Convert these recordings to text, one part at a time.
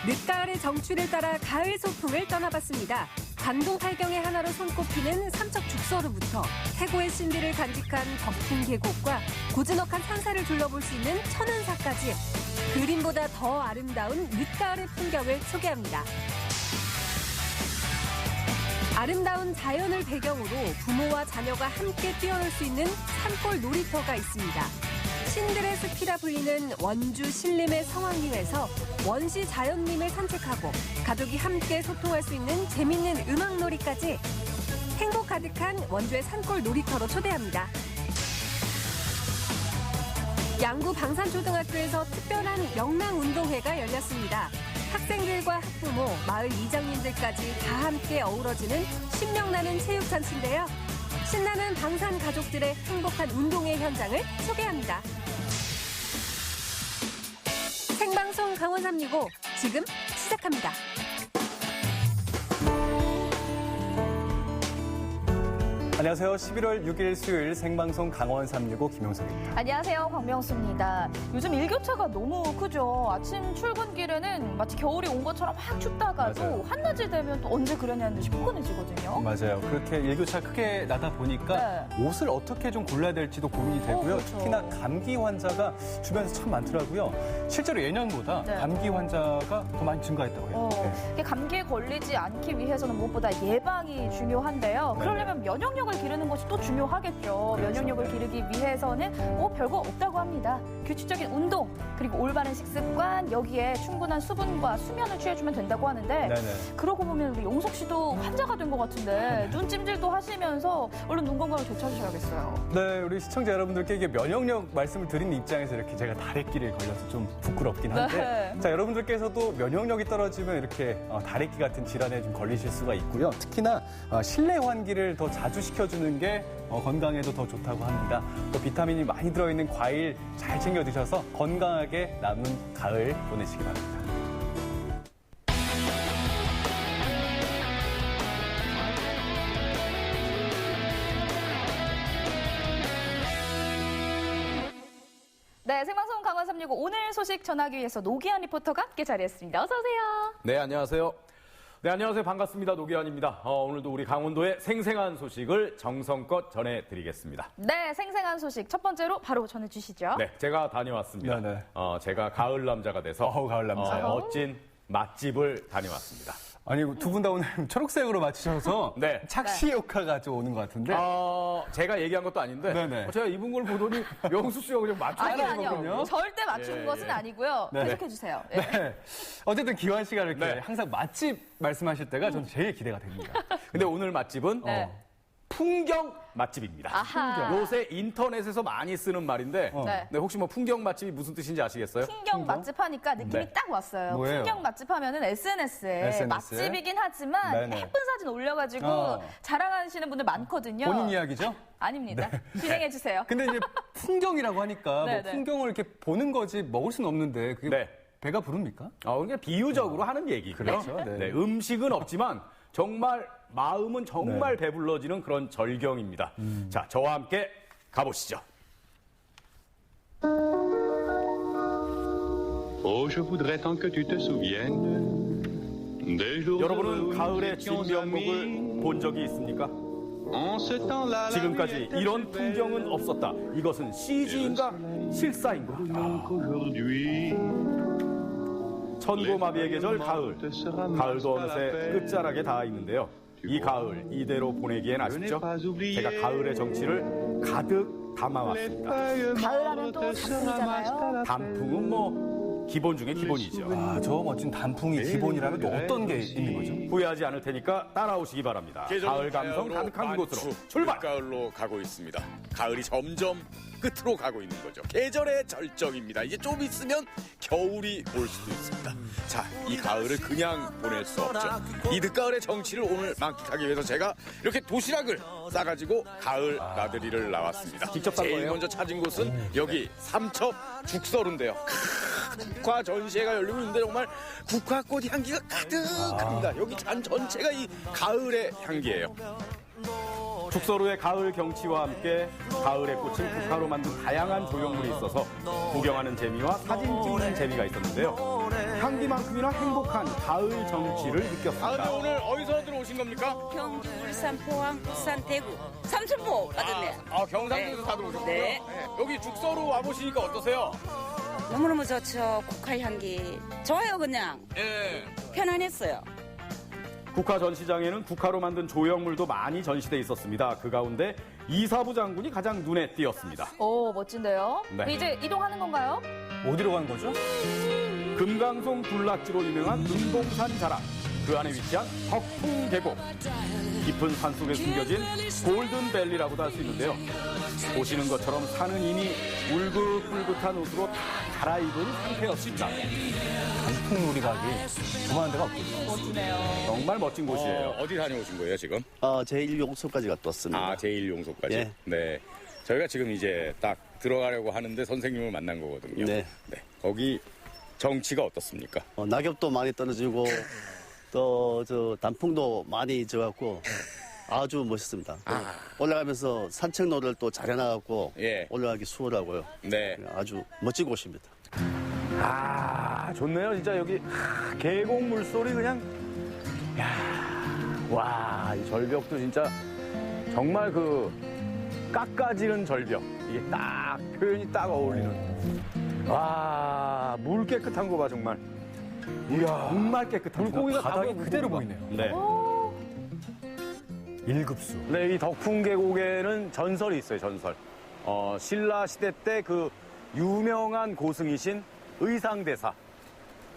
늦가을의 정취를 따라 가을 소풍을 떠나봤습니다. 강동 팔경의 하나로 손꼽히는 삼척 죽서루부터 태고의 신비를 간직한 덕풍 계곡과 고즈넉한 산사를 둘러볼 수 있는 천은사까지 그림보다 더 아름다운 늦가을의 풍경을 소개합니다. 아름다운 자연을 배경으로 부모와 자녀가 함께 뛰어놀 수 있는 산골 놀이터가 있습니다. 신들의 숲이라 불리는 원주 신림의 성황리에서 원시 자연림을 산책하고 가족이 함께 소통할 수 있는 재밌는 음악놀이까지 행복 가득한 원주의 산골 놀이터로 초대합니다. 양구 방산초등학교에서 특별한 영랑운동회가 열렸습니다. 학생들과 학부모, 마을 이장님들까지 다 함께 어우러지는 신명나는 체육잔치인데요. 신나는 방산 가족들의 행복한 운동회 현장을 소개합니다. 생방송 강원 365 지금 시작합니다. 안녕하세요. 11월 6일 수요일 생방송 강원 365 김용석입니다. 안녕하세요. 광명수입니다. 요즘 일교차가 너무 크죠. 아침 출근길에는 마치 겨울이 온 것처럼 확 춥다가도 맞아요. 한낮이 되면 또 언제 그랬냐는 듯이 포근해지거든요. 맞아요. 그렇게 일교차 크게 나다 보니까 옷을 어떻게 좀 골라야 될지도 고민이 되고요. 그렇죠. 특히나 감기 환자가 주변에서 참 많더라고요. 실제로 예년보다 감기 환자가 더 많이 증가했다고 해요. 이게 감기에 걸리지 않기 위해서는 무엇보다 예방이 중요한데요. 그러려면 면역력을 기르는 것이 또 중요하겠죠. 그렇죠. 면역력을 기르기 위해서는 별거 없다고 합니다. 규칙적인 운동, 그리고 올바른 식습관, 여기에 충분한 수분과 수면을 취해주면 된다고 하는데 그러고 보면 우리 용석 씨도 환자가 된 것 같은데 눈 찜질도 하시면서 얼른 눈 건강을 되찾으셔야겠어요. 네, 우리 시청자 여러분들께 이게 면역력 말씀을 드린 입장에서 이렇게 제가 다래끼를 걸려서 좀 부끄럽긴 한데 자, 여러분들께서도 면역력이 떨어지면 이렇게 다래끼 같은 질환에 좀 걸리실 수가 있고요. 특히나 실내 환기를 더 자주 시켜주는 게 건강에도 더 좋다고 합니다. 또 비타민이 많이 들어있는 과일 잘 챙겨 드셔서 건강하게 남은 가을 보내시기 바랍니다. 네, 생방송 강원 365 오늘 소식 전하기 위해서 노기한 리포터가 함께 자리했습니다. 어서 오세요. 네, 안녕하세요. 네, 안녕하세요. 반갑습니다. 노기환입니다. 오늘도 우리 강원도의 생생한 소식을 정성껏 전해드리겠습니다. 네, 생생한 소식 첫 번째로 바로 전해주시죠. 네, 제가 다녀왔습니다. 제가 가을 남자가 돼서 가을 남자요. 멋진 맛집을 다녀왔습니다. 아니, 두 분 다 오늘 초록색으로 맞추셔서 네. 착시 효과가 좀 오는 것 같은데. 제가 얘기한 것도 아닌데 제가 입은 걸 보더니 명수 씨가 그냥 맞추는 거군요. 절대 맞춘 것은 아니고요. 계속해주세요. 네. 어쨌든 기환 씨가 이렇게 항상 맛집 말씀하실 때가 저는 제일 기대가 됩니다. 근데 오늘 맛집은 풍경 맛집입니다. 아하. 요새 인터넷에서 많이 쓰는 말인데 네, 혹시 뭐 풍경 맛집이 무슨 뜻인지 아시겠어요? 풍경 맛집 하니까 느낌이 딱 왔어요. 뭐예요? 풍경 맛집 하면은 SNS에 맛집이긴 하지만 예쁜 사진 올려가지고 자랑하시는 분들 많거든요. 본인 이야기죠? 아닙니다. 진행해주세요. 근데 이제 풍경이라고 하니까 뭐 풍경을 이렇게 보는 거지 먹을 수는 없는데 그게 배가 부릅니까? 그냥 비유적으로 하는 얘기고요. 그렇죠. 네, 음식은 없지만 정말 마음은 정말 배불러지는 그런 절경입니다. 자, 저와 함께 가보시죠. Oh, je voudrais tant que tu te souviennes des jours 여러분은 가을의 진면목을 본 적이 있습니까? 지금까지 이런 풍경은 없었다. 이것은 CG인가 실사인가? 천고마비의 계절 가을. 가을도 어느새 끝자락에 닿아 있는데요. 이 가을 이대로 보내기엔 아쉽죠? 제가 가을의 정취를 가득 담아왔습니다. 가을하면 또 단풍이잖아요. 단풍은 뭐 기본 중에 기본이죠. 저 멋진 단풍이 기본이라면 또 어떤 게 있는 거죠? 후회하지 않을 테니까 따라오시기 바랍니다. 가을 감성 가득한 곳으로 출발! 가을로 가고 있습니다. 가을이 점점 끝으로 가고 있는 거죠. 계절의 절정입니다. 이제 좀 있으면 겨울이 올 수도 있습니다. 자, 이 가을을 그냥 보낼 수 없죠. 이 늦가을의 정취를 오늘 만끽하기 위해서 제가 이렇게 도시락을 싸가지고 가을 나들이를 나왔습니다. 직접 싼 제일 거예요? 먼저 찾은 곳은 여기 삼척 죽서루인데요. 국화 전시회가 열리고 있는데 정말 국화꽃 향기가 가득합니다. 여기 잔 전체가 이 가을의 향기예요. 축서루의 가을 경치와 함께 가을에 꽂힌 국화로 만든 다양한 조형물이 있어서 구경하는 재미와 사진 찍는 재미가 있었는데요. 향기만큼이나 행복한 가을 정취를 느꼈습니다. 가을에 오늘 어디서 들어오신 겁니까? 경주, 울산, 포항, 부산, 대구, 삼천포 빠졌네. 경상도에서 다 들어오셨군요. 네. 여기 죽서로 와보시니까 어떠세요? 너무너무 좋죠. 국화 향기. 좋아요, 그냥. 예. 편안했어요. 국화 전시장에는 국화로 만든 조형물도 많이 전시돼 있었습니다. 그 가운데 이사부 장군이 가장 눈에 띄었습니다. 오, 멋진데요? 네. 이제 이동하는 건가요? 어디로 간 거죠? 금강송 군락지로 유명한 눈봉산 자락. 그 안에 위치한 덕풍계곡. 깊은 산속에 숨겨진 골든밸리라고도 할 수 있는데요. 보시는 것처럼 산은 이미 울긋불긋한 옷으로 다 갈아입은 상태였습니다. 단풍놀이각이 그만한 데가 없거든요. 멋지네요. 정말 멋진 곳이에요. 어디 다녀오신 거예요, 지금? 제1용소까지 갔다 왔습니다. 제1용소까지? 예. 네. 저희가 지금 이제 딱 들어가려고 하는데 선생님을 만난 거거든요. 네. 거기 정치가 어떻습니까? 낙엽도 많이 떨어지고 또 단풍도 많이 져갖고 아주 멋있습니다. 올라가면서 산책로를 또 잘 해놔갖고 예. 올라가기 수월하고요. 네. 아주 멋진 곳입니다. 좋네요. 진짜 여기 계곡 물소리 그냥 와, 이 절벽도 진짜 정말 그 깎아지는 절벽. 이게 딱 표현이 딱 어울리는. 와, 물 깨끗한 거 봐 정말. 이야, 정말 깨끗한 물고기가 바닥이 가벼운 그대로 물고기가. 보이네요. 네. 1급수. 네, 이 덕풍계곡에는 전설이 있어요, 전설. 신라 시대 때 그 유명한 고승이신 의상대사.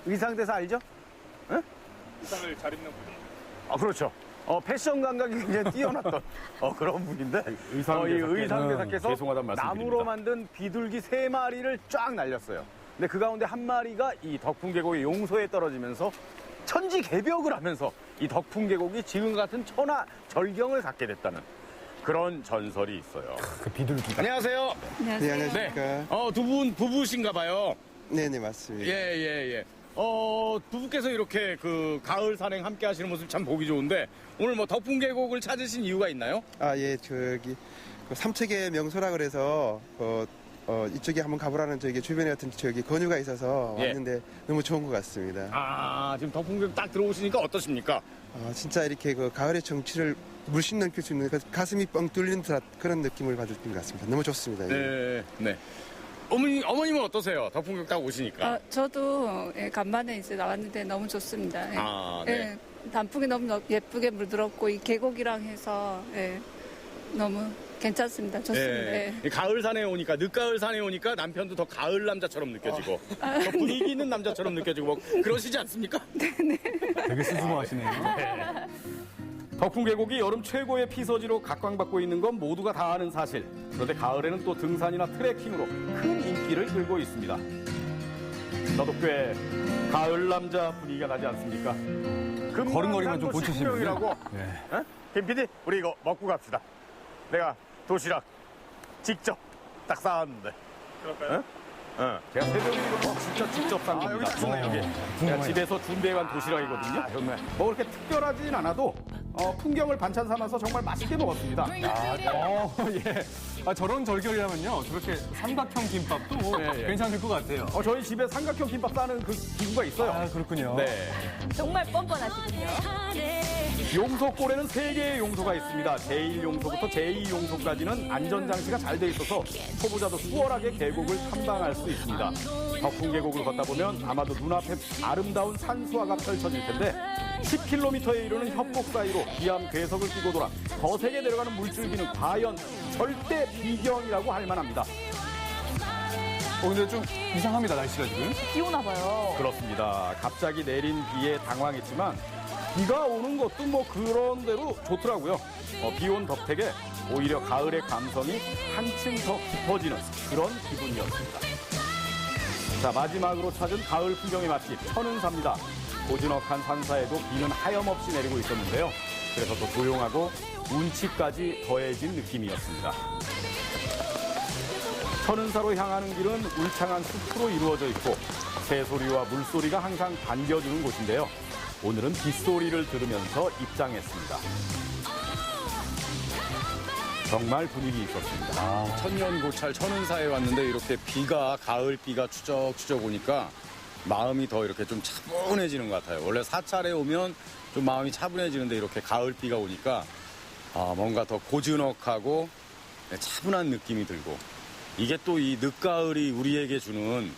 의상대사 알죠? 응? 의상을 잘 입는 분이. 그렇죠. 패션 감각이 굉장히 뛰어났던 그런 분인데 이 의상대사께서 죄송하다는 말씀드립니다. 나무로 만든 비둘기 3마리를 쫙 날렸어요. 근데 그 가운데 한 마리가 이 덕풍계곡의 용소에 떨어지면서 천지개벽을 하면서 이 덕풍계곡이 지금 같은 천하 절경을 갖게 됐다는 그런 전설이 있어요. 그 비둘기. 안녕하세요. 네, 안녕하십니까. 두 분 부부신가 봐요. 네네, 맞습니다. 예. 부부께서 이렇게 그 가을 산행 함께 하시는 모습 참 보기 좋은데 오늘 뭐 덕풍계곡을 찾으신 이유가 있나요? 예, 그 삼척의 명소라 그래서, 이쪽에 한번 가보라는 주변에 같은 권유가 있어서 예. 왔는데 너무 좋은 것 같습니다. 지금 덕풍계곡 딱 들어오시니까 어떠십니까? 진짜 이렇게 그 가을의 정취를 물씬 느낄 수 있는 가슴이 뻥 뚫리는 그런 느낌을 받을 것 같습니다. 너무 좋습니다. 예. 네. 어머님은 어떠세요? 덕풍계곡 딱 오시니까. 저도 간만에 이제 나왔는데 너무 좋습니다. 네. 단풍이 너무 예쁘게 물들었고 이 계곡이랑 해서 너무 괜찮습니다. 좋습니다. 가을 산에 오니까 늦가을 산에 오니까 남편도 더 가을 남자처럼 느껴지고 더 분위기 있는 남자처럼 느껴지고 뭐 그러시지 않습니까? 되게 수줍어하시네요. 덕풍계곡이 여름 최고의 피서지로 각광받고 있는 건 모두가 다 아는 사실. 그런데 가을에는 또 등산이나 트레킹으로 큰 인기를 끌고 있습니다. 저도 꽤 가을 남자 분위기가 나지 않습니까? 걸음걸이만 좀 고치시면요. 이라고. 네. 김 PD, 우리 이거 먹고 갑시다. 내가 도시락 직접 딱 싸왔는데. 그럴까요? 제가 새벽에 이거 진짜 직접 싼 겁니다. 여기 있네요. 여기. 제가 집에서 준비해간 도시락이거든요. 뭐 그렇게 특별하진 않아도 풍경을 반찬 삼아서 정말 맛있게 먹었습니다. 예. 저런 절결이라면요. 저렇게 삼각형 김밥도 괜찮을 것 같아요. 저희 집에 삼각형 김밥 싸는 그 기구가 있어요. 그렇군요. 네. 정말 뻔뻔하시군요. 용소골에는 3개의 용소가 있습니다. 제1용소부터 제2용소까지는 안전장치가 잘 돼 있어서 초보자도 수월하게 계곡을 탐방할 수 있습니다. 덕풍계곡을 걷다 보면 아마도 눈앞에 아름다운 산수화가 펼쳐질 텐데 10km에 이르는 협곡 사이로 기암 괴석을 끼고 돌아 거세게 내려가는 물줄기는 과연 절대 비경이라고 할 만합니다. 근데 좀 이상합니다, 날씨가 지금. 비 오나 봐요. 그렇습니다. 갑자기 내린 비에 당황했지만 비가 오는 것도 뭐 그런 대로 좋더라고요. 비 온 덕택에 오히려 가을의 감성이 한층 더 깊어지는 그런 기분이었습니다. 자, 마지막으로 찾은 가을 풍경의 맛집 천은사입니다. 고즈넉한 산사에도 비는 하염없이 내리고 있었는데요. 그래서 더 조용하고 운치까지 더해진 느낌이었습니다. 천은사로 향하는 길은 울창한 숲으로 이루어져 있고 새소리와 물소리가 항상 반겨주는 곳인데요. 오늘은 빗소리를 들으면서 입장했습니다. 정말 분위기 있었습니다. 천년고찰 천은사에 왔는데 이렇게 비가 가을 비가 추적추적 오니까 마음이 더 이렇게 좀 차분해지는 것 같아요. 원래 사찰에 오면 좀 마음이 차분해지는데 이렇게 가을 비가 오니까 뭔가 더 고즈넉하고 차분한 느낌이 들고 이게 또 이 늦가을이 우리에게 주는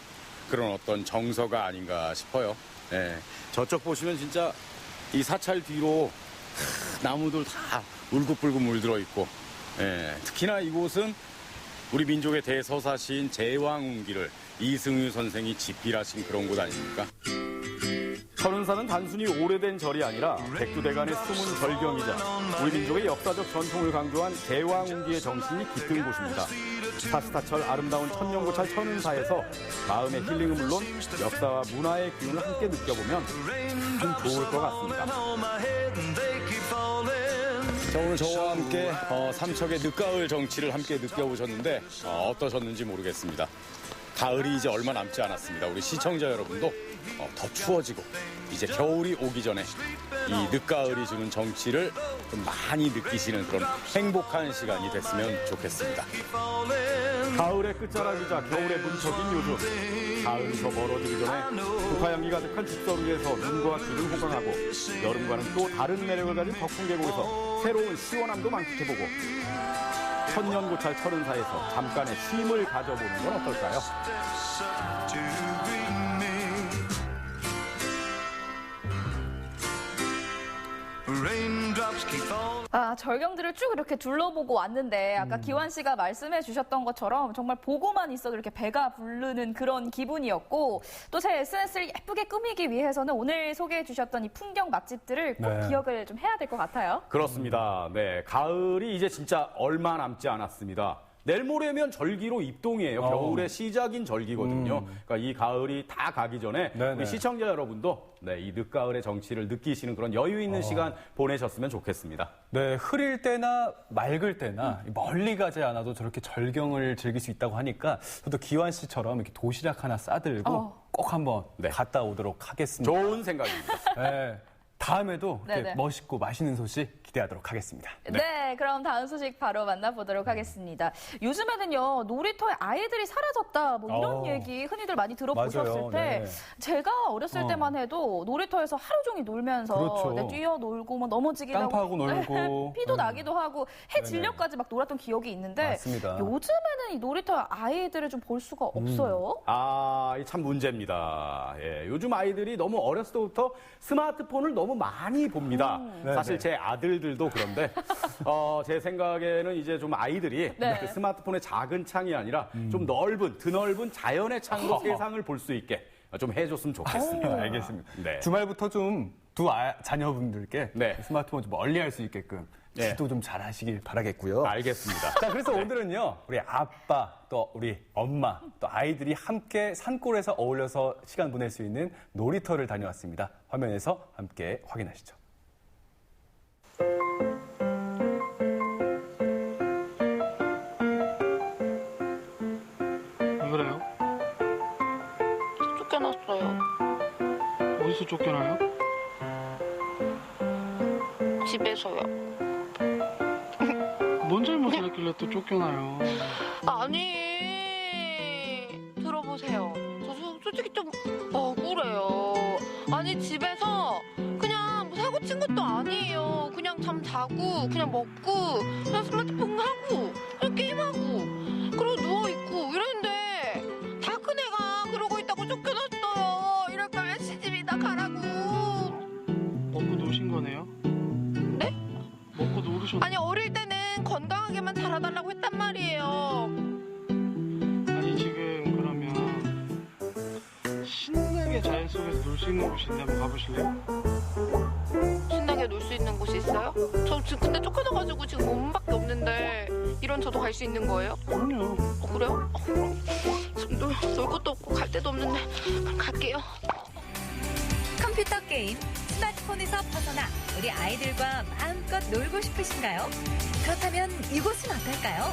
그런 어떤 정서가 아닌가 싶어요. 예, 저쪽 보시면 진짜 이 사찰 뒤로 나무들 다 울긋불긋 물들어 있고 예, 특히나 이곳은 우리 민족의 대서사시인 제왕운기를 이승유 선생이 집필하신 그런 곳 아닙니까? 천은사는 단순히 오래된 절이 아니라 백두대간의 숨은 절경이자 우리 민족의 역사적 전통을 강조한 제왕운기의 정신이 깃든 곳입니다. 사시사철 아름다운 천년고찰 천은사에서 마음의 힐링은 물론 역사와 문화의 기운을 함께 느껴보면 참 좋을 것 같습니다. 자, 오늘 저와 함께 삼척의 늦가을 정취를 함께 느껴보셨는데 어떠셨는지 모르겠습니다. 가을이 이제 얼마 남지 않았습니다. 우리 시청자 여러분도 더 추워지고 이제 겨울이 오기 전에 이 늦가을이 주는 정취를 좀 많이 느끼시는 그런 행복한 시간이 됐으면 좋겠습니다. 가을의 끝자락이자 겨울의 문턱인 요즘 가을이 더 멀어지기 전에 국화향기 가득한 죽서루에서 눈과 귀를 호강하고 여름과는 또 다른 매력을 가진 덕풍계곡에서 새로운 시원함도 만끽해보고 천년고찰 천은사에서 잠깐의 쉼을 가져보는 건 어떨까요? 절경들을 쭉 이렇게 둘러보고 왔는데 아까 기환 씨가 말씀해 주셨던 것처럼 정말 보고만 있어도 이렇게 배가 부르는 그런 기분이었고 또 제 SNS를 예쁘게 꾸미기 위해서는 오늘 소개해 주셨던 이 풍경 맛집들을 꼭 기억을 좀 해야 될 것 같아요. 그렇습니다. 네, 가을이 이제 진짜 얼마 남지 않았습니다. 내일 모레면 절기로 입동이에요. 겨울의 시작인 절기거든요. 그러니까 이 가을이 다 가기 전에 우리 시청자 여러분도 이 늦가을의 정취를 느끼시는 그런 여유 있는 시간 보내셨으면 좋겠습니다. 네, 흐릴 때나 맑을 때나 멀리 가지 않아도 저렇게 절경을 즐길 수 있다고 하니까 저도 기환 씨처럼 이렇게 도시락 하나 싸들고 꼭 한번 갔다 오도록 하겠습니다. 좋은 생각입니다. 네. 다음에도 멋있고 맛있는 소식 기대하도록 하겠습니다. 네, 그럼 다음 소식 바로 만나보도록 하겠습니다. 요즘에는요, 놀이터에 아이들이 사라졌다, 뭐 이런 얘기 흔히들 많이 들어보셨을 때, 제가 어렸을 때만 해도 놀이터에서 하루 종일 놀면서 뛰어놀고, 뭐 넘어지기도 깡파하고 놀고, 피도 나기도 하고, 해 질려까지 막 놀았던 기억이 있는데, 맞습니다. 요즘에는 이 놀이터 아이들을 좀 볼 수가 없어요. 이 참 문제입니다. 예, 요즘 아이들이 너무 어렸을 때부터 스마트폰을 너무 많이 봅니다. 사실 제 아들들도 그런데 제 생각에는 이제 좀 아이들이 그 스마트폰의 작은 창이 아니라 좀 넓은 드넓은 자연의 창으로 세상을 볼 수 있게 좀 해줬으면 좋겠습니다. 알겠습니다. 주말부터 좀 두 자녀분들께 스마트폰 좀 멀리할 수 있게끔 지도 좀 잘하시길 바라겠고요. 알겠습니다. 자, 그래서 오늘은요, 우리 아빠, 또 우리 엄마, 또 아이들이 함께 산골에서 어울려서 시간 보낼 수 있는 놀이터를 다녀왔습니다. 화면에서 함께 확인하시죠. 왜 그래요? 쫓겨났어요. 어디서 쫓겨나요? 집에서요. 뭔 잘못을 했길래 또 쫓겨나요? 아니, 들어보세요. 저 솔직히 좀 억울해요. 아니, 집에서 그냥 뭐 사고 친 것도 아니에요. 그냥 잠 자고, 그냥 먹고, 그냥 스마트폰 하고, 그냥 게임하고, 그러고 누워있고 이랬는데 다 큰 애가 그러고 있다고 쫓겨났어요. 이럴 거면 시집이나 가라고. 먹고 노신 거네요? 네? 먹고 노르셨... 아니, 어릴 때는 건강하게만 자라달라고 했단 말이에요. 아니, 지금 그러면 신나게 자연 속에서 놀 수 있는 곳이 있는데 한번 가보실래요? 신나게 놀 수 있는 곳이 있어요? 저 지금 근데 쫓겨나가지고 지금 몸밖에 없는데 이런 저도 갈 수 있는 거예요? 그럼요. 그래요? 지금 놀 것도 없고 갈 데도 없는데 그럼 갈게요. 컴퓨터 게임, 스마트폰에서 벗어나 우리 아이들과 마음껏 놀고 싶으신가요? 그렇다면 이곳은 어떨까요?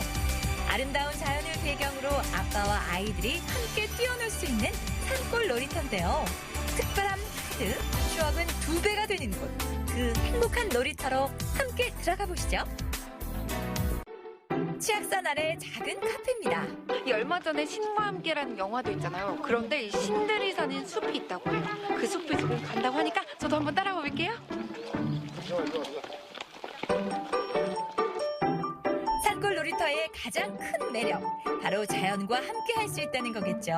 아름다운 자연을 배경으로 아빠와 아이들이 함께 뛰어놀 수 있는 산골 놀이터인데요. 특별함 가득, 추억은 2배가 되는 곳. 그 행복한 놀이터로 함께 들어가 보시죠. 치악산 아래 작은 카페입니다. 이 얼마 전에 신과 함께라는 영화도 있잖아요. 그런데 이 신들이 사는 숲이 있다고 해요. 그 숲을 지금 간다고 하니까 저도 한번 따라가 볼게요. 산골 놀이터의 가장 큰 매력, 바로 자연과 함께 할 수 있다는 거겠죠.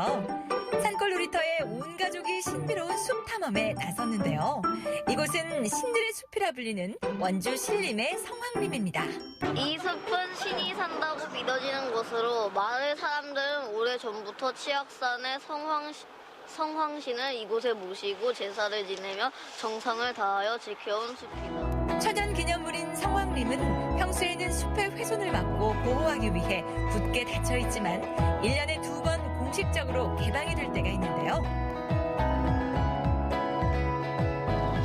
산골 놀이터에 온 가족이 신비로운 숲 탐험에 나섰는데요. 이곳은 신들의 숲이라 불리는 원주 신림의 성황림입니다. 이 숲은 신이 산다고 믿어지는 곳으로 마을 사람들은 오래전부터 치악산의 성황신을 이곳에 모시고 제사를 지내며 정성을 다하여 지켜온 숲이다. 천연기념물인 성황림은 평소에는 숲의 훼손을 막고 보호하기 위해 굳게 닫혀있지만 1년에 2번 공식적으로 개방이 될 때가 있는데요.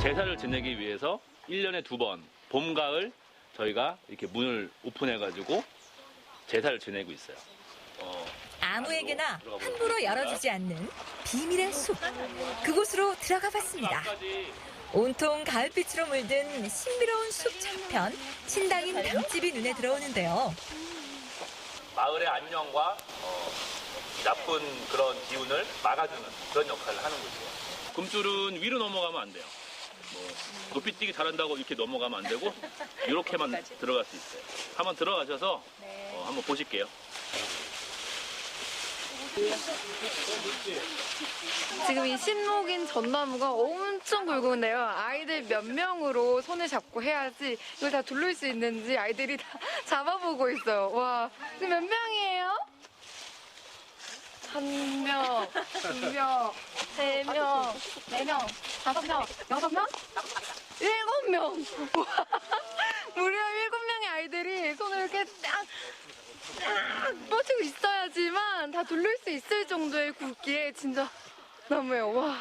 제사를 지내기 위해서 1년에 2번, 봄, 가을 저희가 이렇게 문을 오픈해가지고 제사를 지내고 있어요. 아무에게나 함부로 열어주지 않는 비밀의 숲. 그곳으로 들어가 봤습니다. 온통 가을빛으로 물든 신비로운 숲 저편, 신당인 당집이 눈에 들어오는데요. 마을의 안녕과 나쁜 그런 기운을 막아주는 그런 역할을 하는 거죠. 금줄은 위로 넘어가면 안 돼요. 높이 뛰기 잘한다고 이렇게 넘어가면 안 되고 이렇게만 들어갈 수 있어요. 한번 들어가셔서 한번 보실게요. 지금 이 신목인 전나무가 엄청 굵은데요. 아이들 몇 명으로 손을 잡고 해야지 이걸 다 둘릴 수 있는지 아이들이 다 잡아보고 있어요. 와, 지금 몇 명이에요? 1명, 2명, 3명, 4명, 5명, 6명? 7명! 와, 무려 7명의 아이들이 손을 이렇게 딱 뻗치고 있어야지만 다 돌릴 수 있을 정도의 굵기에 진짜 나무예요. 와,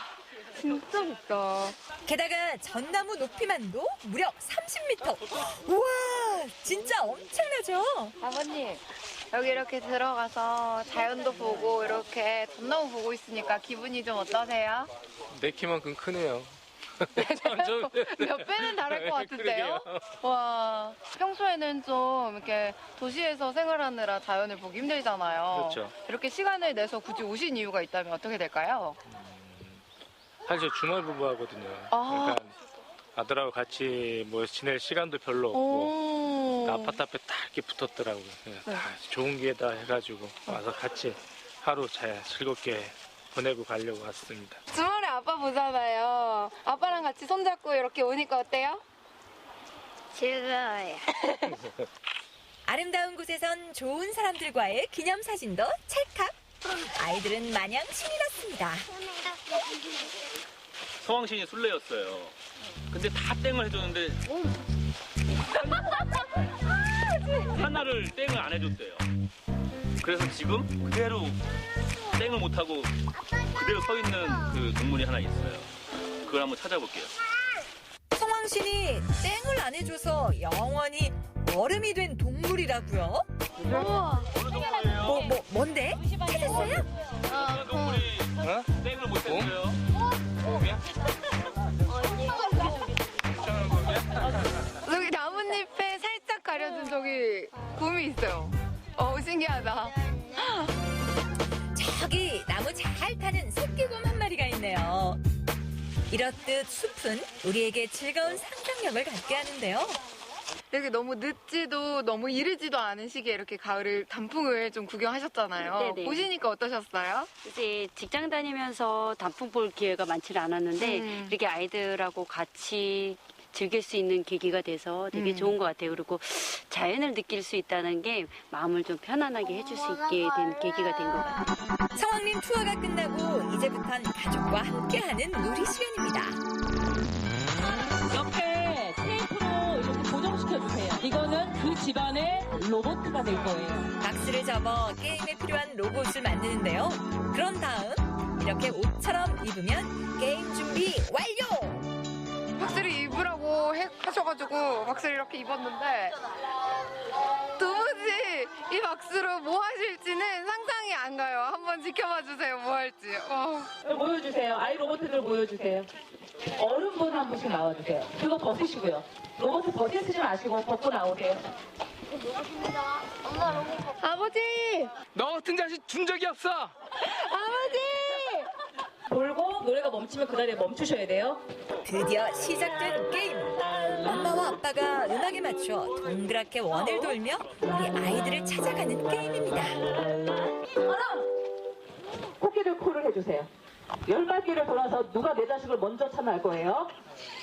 진짜 굵다. 게다가 전나무 높이만도 무려 30m. 우와, 진짜 엄청나죠? 아버님, 여기 이렇게 들어가서 자연도 보고 이렇게 전나무 보고 있으니까 기분이 좀 어떠세요? 내 키만큼 크네요. 몇 배는 다를 것 같은데요? 와, 평소에는 좀 이렇게 도시에서 생활하느라 자연을 보기 힘들잖아요. 그렇죠. 이렇게 시간을 내서 굳이 오신 이유가 있다면 어떻게 될까요? 사실 주말 부부하거든요. 아. 그러니까 아들하고 같이 뭐 지낼 시간도 별로 없고 아파트 앞에 딱 이렇게 붙었더라고요. 다 좋은 기회다 해가지고 와서 같이 하루 잘 즐겁게 보내고 가려고 왔습니다. 주말에 아빠 보잖아요. 아빠랑 같이 손잡고 이렇게 오니까 어때요? 즐거워요. 아름다운 곳에선 좋은 사람들과의 기념사진도 찰칵. 아이들은 마냥 신이 났습니다. 성황신이 술래였어요. 근데 다 땡을 해줬는데 하나를 땡을 안 해줬대요. 그래서 지금 그대로 땡을 못하고 그대로 서 있는 그 동물이 하나 있어요. 그걸 한번 찾아볼게요. 성황신이 땡을 안 해줘서 영원히 얼음이 된 동물이라고요? 우와. 뭔데? 찾았어요? 어떤 동물이 땡을 못했어요? 저기 나뭇잎에 살짝 가려진 저기 곰이 있어요. 신기하다. 저기 나무 잘 타는 새끼곰 한 마리가 있네요. 이렇듯 숲은 우리에게 즐거운 상상력을 갖게 하는데요. 이렇게 너무 늦지도 너무 이르지도 않은 시기에 이렇게 가을을 단풍을 좀 구경하셨잖아요. 네네. 보시니까 어떠셨어요? 이제 직장 다니면서 단풍 볼 기회가 많지는 않았는데 이렇게 아이들하고 같이 즐길 수 있는 계기가 돼서 되게 좋은 것 같아요. 그리고 자연을 느낄 수 있다는 게 마음을 좀 편안하게 해줄 수 있게 된 계기가 된 것 같아요. 성황림 투어가 끝나고 이제부터는 가족과 함께하는 놀이 시간입니다. 옆에 테이프로 이렇게 고정시켜주세요. 이거는 그 집안의 로봇가 될 거예요. 박스를 접어 게임에 필요한 로봇을 만드는데요. 그런 다음 이렇게 옷처럼 입으면 게임 준비 완료! 박스를 입으라고 하셔가지고 박스를 이렇게 입었는데 도무지 이 박스로 뭐 하실지는 상상이 안 가요. 한번 지켜봐 주세요. 뭐 할지. 보여주세요. 아이 로봇들 보여주세요. 얼음분 한 분씩 나와주세요. 그거 벗으시고요. 로봇을 벗으시지 마시고 벗고 나오세요. 엄마 너무 아버지! 너 같은 자식 준 적이 없어. 아버지! 돌고 노래가 멈추면 그 자리에 멈추셔야 돼요. 드디어 시작된 게임. 엄마와 아빠가 음악에 맞춰 동그랗게 원을 돌며 우리 아이들을 찾아가는 게임입니다. 하나! 코끼리 코를 해주세요. 10바퀴를 돌아서 누가 내 자식을 먼저 찾아갈 거예요.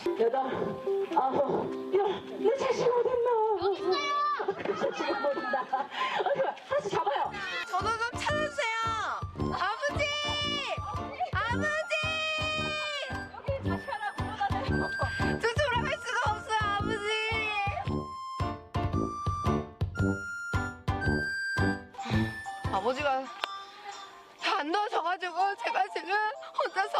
8, 9, 야, 내 자식 어딨나? 내 자식 어딨나? 하나씩 잡아요. 저도 좀 찾아주세요! 아버지! 아버지! 여기 자식 하나 불러가네요. 저 돌아갈 수가 없어요, 아버지! 아버지가 다 안 도와줘가지고 제가 지금 혼자서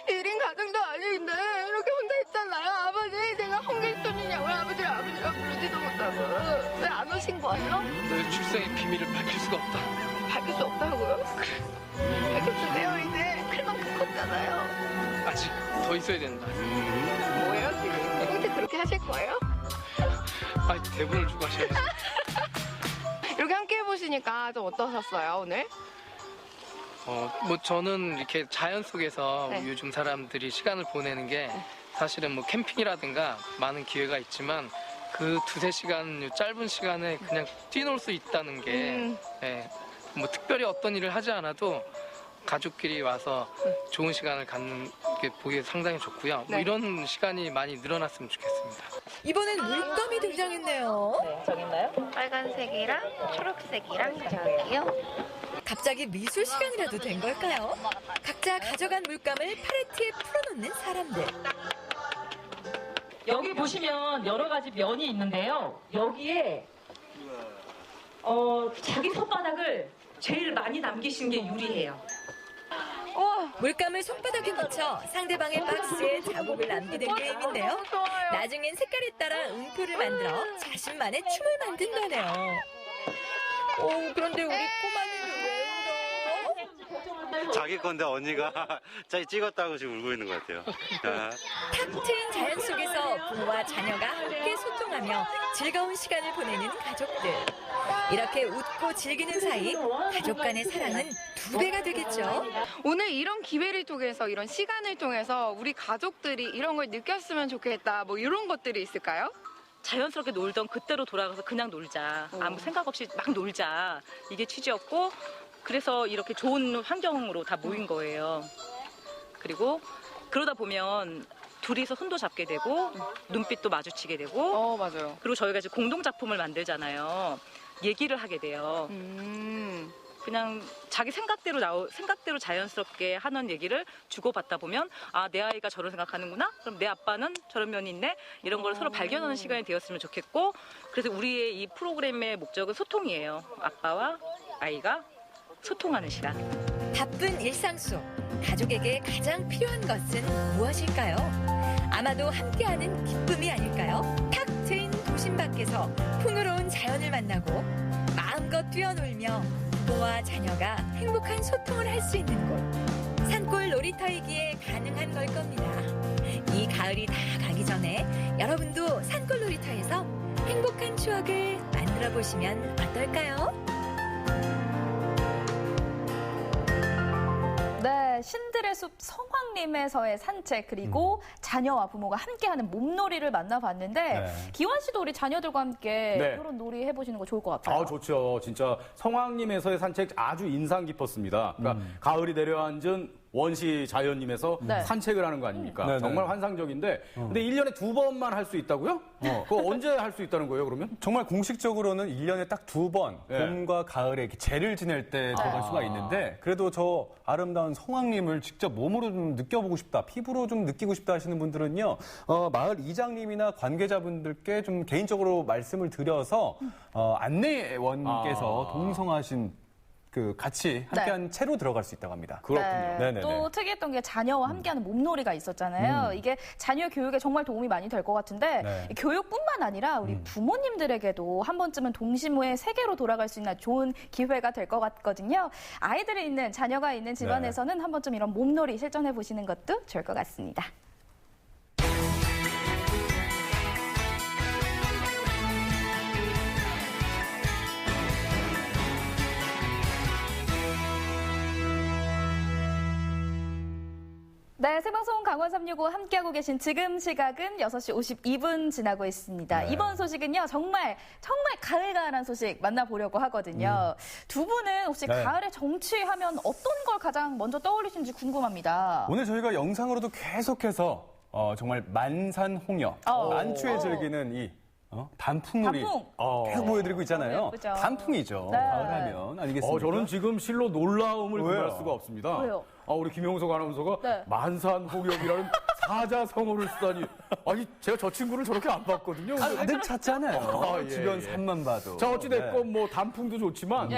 1인 가정도 아닌데 이렇게 혼자 있잖아요. 아버지, 제가 홍길동이냐고요. 아버지랑 부르지도 못하고. 왜 안 오신 거예요? 너의 출생의 비밀을 밝힐 수가 없다. 밝힐 수 없다고요? 밝혀주세요. 이제 클만큼 컸잖아요. 아직 더 있어야 된다. 뭐예요 지금? 형제 그렇게 하실 거예요? 아니, 대본을 주고 하셔야지. 이렇게 함께 해보시니까 좀 어떠셨어요 오늘? 뭐 저는 이렇게 자연 속에서 네. 요즘 사람들이 시간을 보내는 게 사실은 뭐 캠핑이라든가 많은 기회가 있지만 그 2-3시간 짧은 시간에 그냥 뛰놀 수 있다는 게 예, 뭐 특별히 어떤 일을 하지 않아도 가족끼리 와서 좋은 시간을 갖는 게 보기 상당히 좋고요. 뭐 이런 시간이 많이 늘어났으면 좋겠습니다. 이번엔 물감이 등장했네요. 네, 저기 있나요? 빨간색이랑 초록색이랑 가져갈게요. 갑자기 미술 시간이라도 된 걸까요? 각자 가져간 물감을 팔레트에 풀어놓는 사람들. 여기 보시면 여러 가지 면이 있는데요. 여기에 자기 손바닥을 제일 많이 남기신 게 유리해요. 물감을 손바닥에 묻혀 상대방의 박스에 자국을 남기는 게임인데요. 나중엔 색깔에 따라 음표를 만들어 자신만의 춤을 만든다네요. 그런데 우리 꼬마는 왜 울어? 자기 건데 언니가 자기 찍었다고 지금 울고 있는 것 같아요. 탁 트인 자연 속에서 부모와 자녀가 함께 소통하며 즐거운 시간을 보내는 가족들. 이렇게 웃고 즐기는 사이 가족 간의 사랑은 2배가 되겠죠. 오늘 이런 기회를 통해서 이런 시간을 통해서 우리 가족들이 이런 걸 느꼈으면 좋겠다 뭐 이런 것들이 있을까요? 자연스럽게 놀던 그때로 돌아가서 그냥 놀자. 아무 생각 없이 막 놀자. 이게 취지였고 그래서 이렇게 좋은 환경으로 다 모인 거예요. 그리고 그러다 보면 둘이서 손도 잡게 되고 눈빛도 마주치게 되고 맞아요. 그리고 저희가 이제 공동 작품을 만들잖아요. 얘기를 하게 돼요. 그냥 자기 생각대로 자연스럽게 하는 얘기를 주고받다 보면 아, 내 아이가 저런 생각하는구나? 그럼 내 아빠는 저런 면이 있네? 이런 걸 서로 발견하는 시간이 되었으면 좋겠고 그래서 우리의 이 프로그램의 목적은 소통이에요. 아빠와 아이가 소통하는 시간. 바쁜 일상 속 가족에게 가장 필요한 것은 무엇일까요? 아마도 함께하는 기쁨이 아닐까요? 탁 트인 도심 밖에서 풍요로운 자연을 만나고 마음껏 뛰어놀며 부모와 자녀가 행복한 소통을 할 수 있는 곳. 산골 놀이터이기에 가능한 걸 겁니다. 이 가을이 다 가기 전에 여러분도 산골 놀이터에서 행복한 추억을 만들어 보시면 어떨까요? 네, 신들의 숲 성황림에서의 산책 그리고 자녀와 부모가 함께하는 몸놀이를 만나봤는데 기환 씨도 우리 자녀들과 함께 그런 놀이 해보시는 거 좋을 것 같아요. 좋죠. 진짜 성황림에서의 산책 아주 인상 깊었습니다. 그러니까 가을이 내려앉은 원시 자연님에서 산책을 하는 거 아닙니까? 정말 환상적인데 근데 1년에 2번만 할 수 있다고요? 그거 언제 할 수 있다는 거예요, 그러면? 정말 공식적으로는 1년에 딱 2번 봄과 가을에 이렇게 제를 지낼 때 들어갈 수가 있는데 그래도 저 아름다운 성황림을 직접 몸으로 좀 느껴보고 싶다, 피부로 좀 느끼고 싶다 하시는 분들은요, 마을 이장님이나 관계자분들께 좀 개인적으로 말씀을 드려서 안내원께서 동성하신 같이 함께한 채로 들어갈 수 있다고 합니다. 그렇군요. 네. 또 특이했던 게 자녀와 함께하는 몸놀이가 있었잖아요. 이게 자녀 교육에 정말 도움이 많이 될 것 같은데 교육뿐만 아니라 우리 부모님들에게도 한 번쯤은 동심의 세계로 돌아갈 수 있는 좋은 기회가 될 것 같거든요. 아이들이 있는 자녀가 있는 집안에서는 한 번쯤 이런 몸놀이 실천해 보시는 것도 좋을 것 같습니다. 네, 생방송 강원 365 함께하고 계신 지금 시각은 6시 52분 지나고 있습니다. 네. 이번 소식은요, 정말 가을가을한 소식 만나보려고 하거든요. 두 분은 혹시 네. 가을에 정취하면 어떤 걸 가장 먼저 떠올리시는지 궁금합니다. 오늘 저희가 영상으로도 계속해서 정말 만산홍역, 만추에 즐기는 이 단풍놀이 계속 보여드리고 있잖아요. 단풍이죠. 네. 가을하면 아니겠습니까? 저는 지금 실로 놀라움을 왜요? 금할 수가 없습니다. 왜요? 우리 김용석 아나운서가 네. 만산홍역이라는 사자성어를 쓰다니. 아니, 제가 저 친구를 저렇게 안 봤거든요. 가득 찼잖아요. 예, 주변 예. 산만 봐도. 자, 어찌됐건 뭐 단풍도 좋지만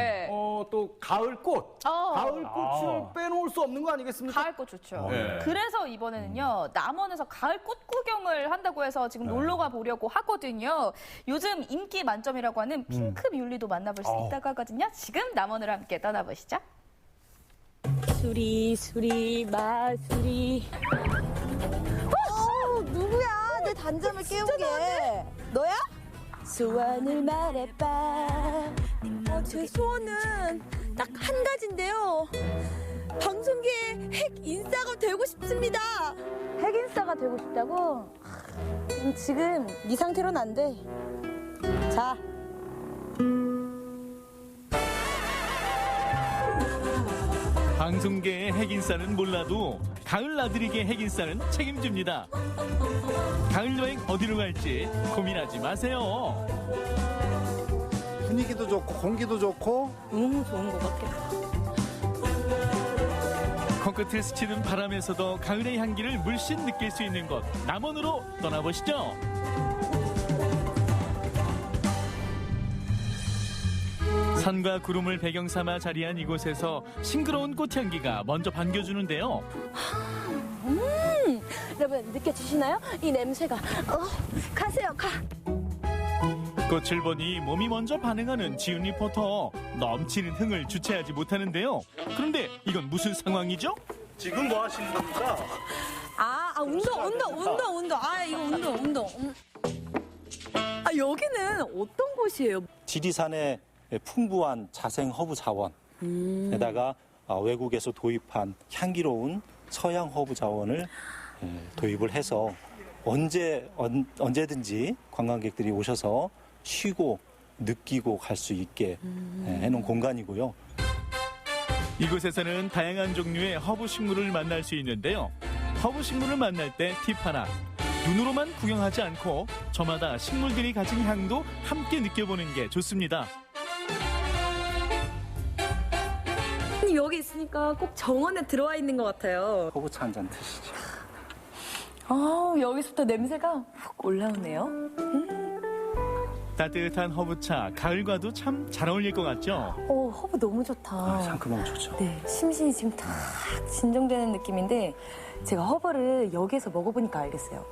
또 가을꽃. 가을꽃을 빼놓을 수 없는 거 아니겠습니까? 가을꽃 좋죠. 네. 그래서 이번에는요, 남원에서 가을꽃 구경을 한다고 해서 지금 놀러가 보려고 하거든요. 요즘 인기 만점이라고 하는 핑크 뮬리도 만나볼 수 있다고 하거든요. 지금 남원으로 함께 떠나보시죠. 수리 마수리. 누구야? 내 단잠을 깨우게. 너야? 소원을 말해봐. 제 소원은 딱 한 가지인데요. 방송계의 핵인싸가 되고 싶습니다. 핵인싸가 되고 싶다고? 지금 네 상태로는 안 돼. 자. 방송계의 핵인싸는 몰라도 가을 나들이계 핵인싸는 책임집니다. 가을 여행 어디로 갈지 고민하지 마세요. 분위기도 좋고 공기도 좋고 너무 좋은 것 같겠다. 코끝을 스치는 바람에서도 가을의 향기를 물씬 느낄 수 있는 곳 남원으로 떠나보시죠. 산과 구름을 배경 삼아 자리한 이곳에서 싱그러운 꽃향기가 먼저 반겨주는데요. 여러분 느껴지시나요? 이 냄새가. 가세요, 가. 꽃을 보니 몸이 먼저 반응하는 지은 리포터. 넘치는 흥을 주체하지 못하는데요. 그런데 이건 무슨 상황이죠? 지금 뭐 하시는 겁니까? 운동. 이거 운동. 여기는 어떤 곳이에요? 지리산의 풍부한 자생 허브 자원에다가 외국에서 도입한 향기로운 서양 허브 자원을 도입을 해서 언제든지 관광객들이 오셔서 쉬고 느끼고 갈 수 있게 해놓은 공간이고요. 이곳에서는 다양한 종류의 허브 식물을 만날 수 있는데요. 허브 식물을 만날 때 팁 하나. 눈으로만 구경하지 않고 저마다 식물들이 가진 향도 함께 느껴보는 게 좋습니다. 여기 있으니까 꼭 정원에 들어와 있는 것 같아요. 허브차 한 잔 드시죠. 여기서부터 냄새가 훅 올라오네요. 따뜻한 허브차, 가을과도 참 잘 어울릴 것 같죠? 허브 너무 좋다. 상큼하고 좋죠. 네, 심신이 지금 다 진정되는 느낌인데 제가 허브를 여기에서 먹어보니까 알겠어요.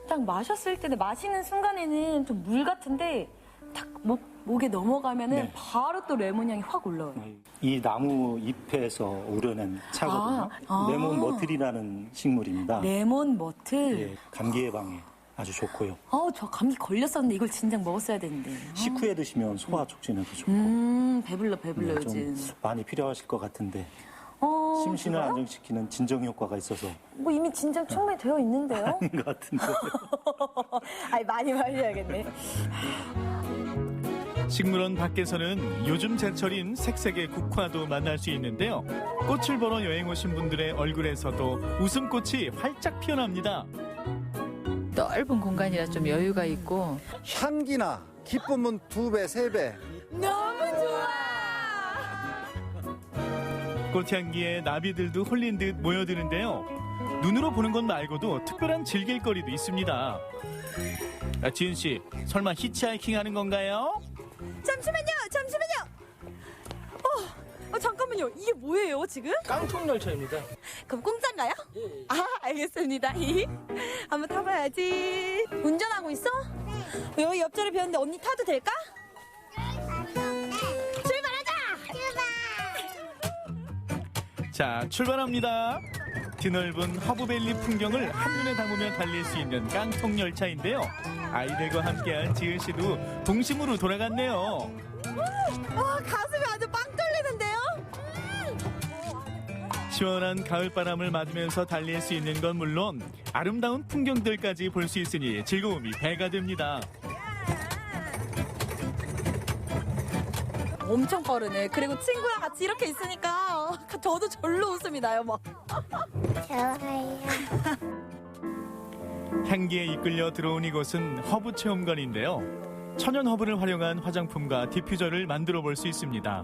딱 마셨을 때 마시는 순간에는 좀 물 같은데 딱 목에 넘어가면은 바로 또 레몬 향이 확 올라와요. 이 나무 잎에서 우려낸 차거든요. 레몬 머틀이라는 식물입니다. 레몬 머틀? 예, 감기 예방에 아주 좋고요. 저 감기 걸렸었는데 이걸 진작 먹었어야 되는데. 식후에 드시면 소화 촉진에도 좋고. 배불러 요즘. 좀 많이 필요하실 것 같은데. 심신을 그래요? 안정시키는 진정 효과가 있어서. 뭐 이미 진작 충분히 되어 있는데요? 아닌 것 같은데. 많이 마셔야겠네. 식물원 밖에서는 요즘 제철인 색색의 국화도 만날 수 있는데요. 꽃을 보러 여행 오신 분들의 얼굴에서도 웃음꽃이 활짝 피어납니다. 넓은 공간이라 좀 여유가 있고 향기나 기쁨은 2배, 3배. 너무 좋아! 꽃향기에 나비들도 홀린 듯 모여드는데요. 눈으로 보는 것 말고도 특별한 즐길거리도 있습니다. 지은 씨, 설마 히치하이킹 하는 건가요? 잠시만요. 잠깐만요. 이게 뭐예요, 지금? 깡통 열차입니다. 그럼 공짜인가요? 알겠습니다. 한번 타봐야지. 운전하고 있어? 여기 옆자리 배웠는데 언니 타도 될까? 출발하자! 자, 출발합니다. 드넓은 허브밸리 풍경을 한눈에 담으며 달릴 수 있는 깡통 열차인데요. 아이들과 함께한 지은 씨도 동심으로 돌아갔네요. 가슴이 아주 빵 뚫리는데요? 시원한 가을바람을 맞으면서 달릴 수 있는 건 물론 아름다운 풍경들까지 볼 수 있으니 즐거움이 배가 됩니다. 엄청 빠르네. 그리고 친구랑 같이 이렇게 있으니까 저도 절로 웃음이 나요, 막. 좋아요. 향기에 이끌려 들어온 이곳은 허브 체험관인데요. 천연 허브를 활용한 화장품과 디퓨저를 만들어 볼 수 있습니다.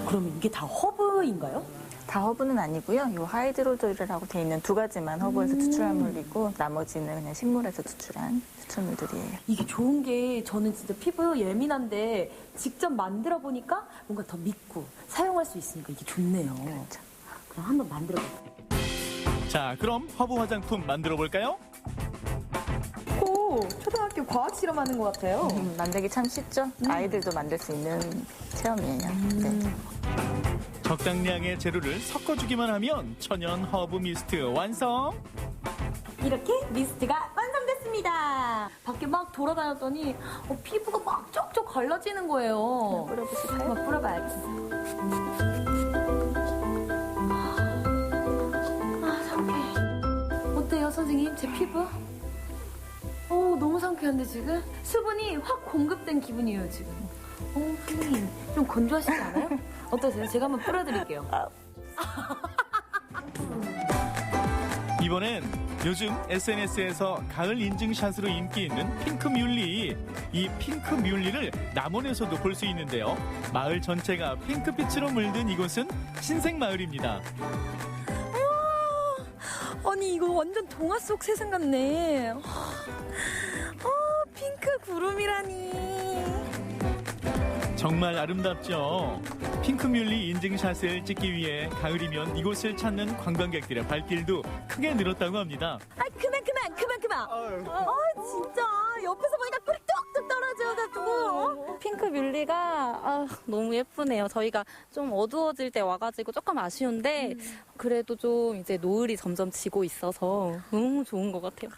그럼 이게 다 허브인가요? 다 허브는 아니고요. 이 하이드로젤이라고 돼 있는 두 가지만 허브에서 추출한 물이고 나머지는 그냥 식물에서 추출한 추출물들이에요. 이게 좋은 게 저는 진짜 피부 예민한데 직접 만들어 보니까 뭔가 더 믿고 사용할 수 있으니까 이게 좋네요. 그렇죠. 그럼 한번 만들어 볼게요. 자, 그럼 허브 화장품 만들어 볼까요? 오, 초등학교 과학 실험하는 것 같아요. 만들기 참 쉽죠? 아이들도 만들 수 있는 체험이에요. 네. 적당량의 재료를 섞어주기만 하면 천연 허브 미스트 완성! 이렇게 미스트가 완성됐습니다. 밖에 막 돌아다녔더니 피부가 막 쪽쪽 갈라지는 거예요. 뿌려보실까요? 한번 뿌려봐야겠어요. 상쾌해. 어때요, 선생님? 제 피부? 너무 상쾌한데 지금? 수분이 확 공급된 기분이에요, 지금. 선생님, 좀 건조하시지 않아요? 어떠세요? 제가 한번 뿌려드릴게요. 이번엔 요즘 SNS에서 가을 인증샷으로 인기 있는 핑크 뮬리. 이 핑크 뮬리를 남원에서도 볼 수 있는데요. 마을 전체가 핑크빛으로 물든 이곳은 신생마을입니다. 아니, 이거 완전 동화 속 세상 같네. 핑크 구름이라니. 정말 아름답죠? 핑크뮬리 인증샷을 찍기 위해 가을이면 이곳을 찾는 관광객들의 발길도 크게 늘었다고 합니다. 그만. 진짜. 옆에서 보니까 꿀이 뚝뚝 떨어져가지고. 핑크 뮬리가 너무 예쁘네요. 저희가 좀 어두워질 때 와가지고 조금 아쉬운데 그래도 좀 이제 노을이 점점 지고 있어서 너무 좋은 것 같아요.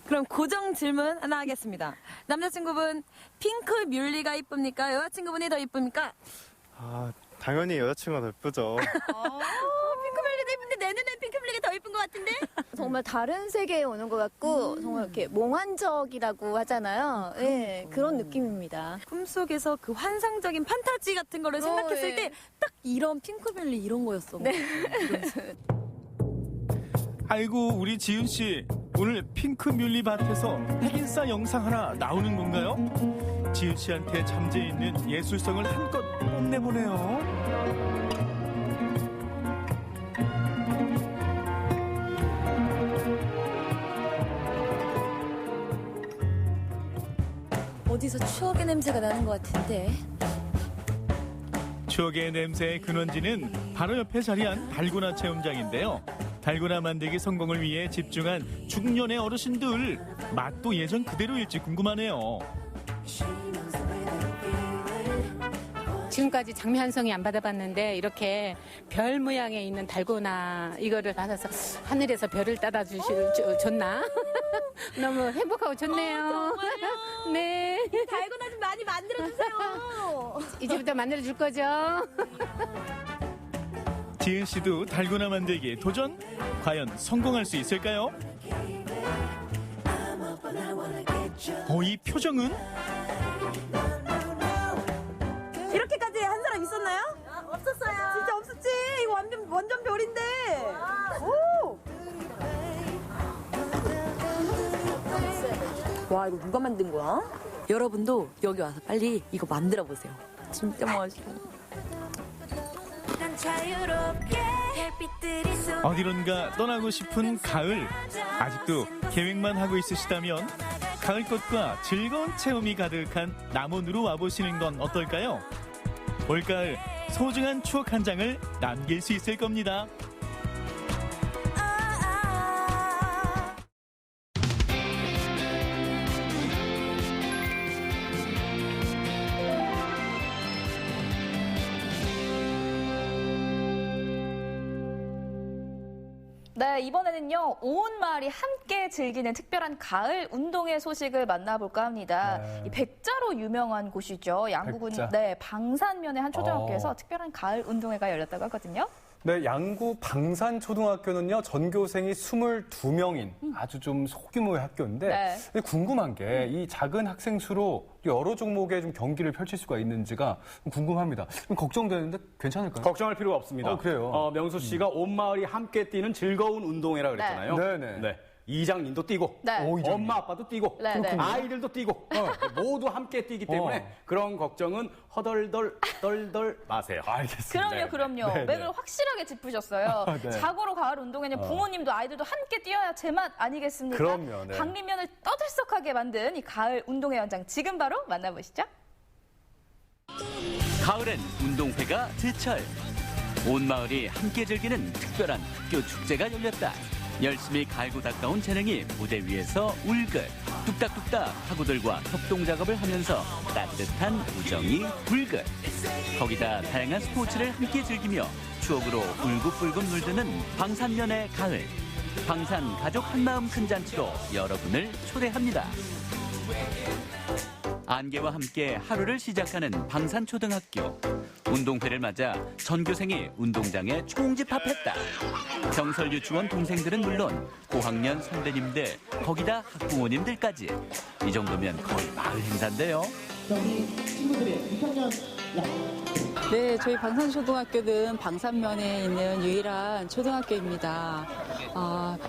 그럼 고정 질문 하나 하겠습니다. 남자친구분 핑크 뮬리가 이쁩니까? 여자친구분이 더 이쁩니까? 당연히 여자친구가 더 예쁘죠. 핑크 뮬리도 이쁜데 내 눈엔 핑크 뮬리가 더 이쁜 것 같은데? 정말 다른 세계에 오는 것 같고 정말 이렇게 몽환적이라고 하잖아요. 네, 그런 느낌입니다. 꿈속에서 그 환상적인 판타지 같은 거를 생각했을 때 딱 이런 핑크 뮬리 이런 거였어. 네. 아이고, 우리 지은 씨. 오늘 핑크뮬리 밭에서 핵인싸 영상 하나 나오는 건가요? 지은 씨한테 잠재 있는 예술성을 한껏 뽐내보네요. 어디서 추억의 냄새가 나는 것 같은데. 추억의 냄새의 근원지는 바로 옆에 자리한 달고나 체험장인데요. 달고나 만들기 성공을 위해 집중한 중년의 어르신들. 맛도 예전 그대로일지 궁금하네요. 지금까지 장미 한 송이 안 받아봤는데 이렇게 별 모양에 있는 달고나 이거를 받아서 하늘에서 별을 따다 줬나? 너무 행복하고 좋네요. 정말요? 네. 달고나 좀 많이 만들어주세요. 이제부터 만들어줄 거죠? 지은 씨도 달고나 만들기 도전? 과연 성공할 수 있을까요? 이 표정은? 이렇게까지 한 사람 있었나요? 없었어요. 진짜 없었지. 이거 완전 별인데. 오. 와, 이거 누가 만든 거야? 여러분도 여기 와서 빨리 이거 만들어 보세요. 진짜 맛있어. 어디론가 떠나고 싶은 가을. 아직도 계획만 하고 있으시다면 가을꽃과 즐거운 체험이 가득한 남원으로 와보시는 건 어떨까요? 올가을 소중한 추억 한 장을 남길 수 있을 겁니다. 네, 이번에는요, 온 마을이 함께 즐기는 특별한 가을 운동회 소식을 만나볼까 합니다. 네. 이 백자로 유명한 곳이죠. 양구군 백자. 네, 방산면의 한 초등학교에서 특별한 가을 운동회가 열렸다고 하거든요. 네, 양구 방산초등학교는요, 전교생이 22명인 아주 좀 소규모의 학교인데, 네. 근데 궁금한 게 이 작은 학생 수로 여러 종목의 좀 경기를 펼칠 수가 있는지가 궁금합니다. 좀 걱정되는데 괜찮을까요? 걱정할 필요가 없습니다. 그래요? 명수 씨가 온 마을이 함께 뛰는 즐거운 운동회라 그랬잖아요. 네. 이장님도 뛰고, 네. 엄마 아빠도 뛰고, 네, 네. 아이들도 뛰고, 모두 함께 뛰기 때문에 그런 걱정은 허덜덜 마세요. 알겠습니다. 그럼요. 네, 맥을 확실하게 짚으셨어요. 네. 자고로 가을 운동회는 부모님도 아이들도 함께 뛰어야 제맛 아니겠습니까? 그럼요, 네. 강림면을 떠들썩하게 만든 이 가을 운동회 현장 지금 바로 만나보시죠. 가을엔 운동회가 제철. 온 마을이 함께 즐기는 특별한 학교 축제가 열렸다. 열심히 갈고 닦아온 재능이 무대 위에서 울긋. 뚝딱뚝딱 학우들과 협동 작업을 하면서 따뜻한 우정이 불긋. 거기다 다양한 스포츠를 함께 즐기며 추억으로 울긋불긋 물드는 방산면의 가을. 방산 가족 한마음 큰 잔치로 여러분을 초대합니다. 안개와 함께 하루를 시작하는 방산초등학교. 운동회를 맞아 전교생이 운동장에 총집합했다. 경설 유치원 동생들은 물론 고학년 선배님들, 거기다 학부모님들까지. 이 정도면 거의 마을 행사인데요. 네, 저희 방산초등학교는 방산면에 있는 유일한 초등학교입니다.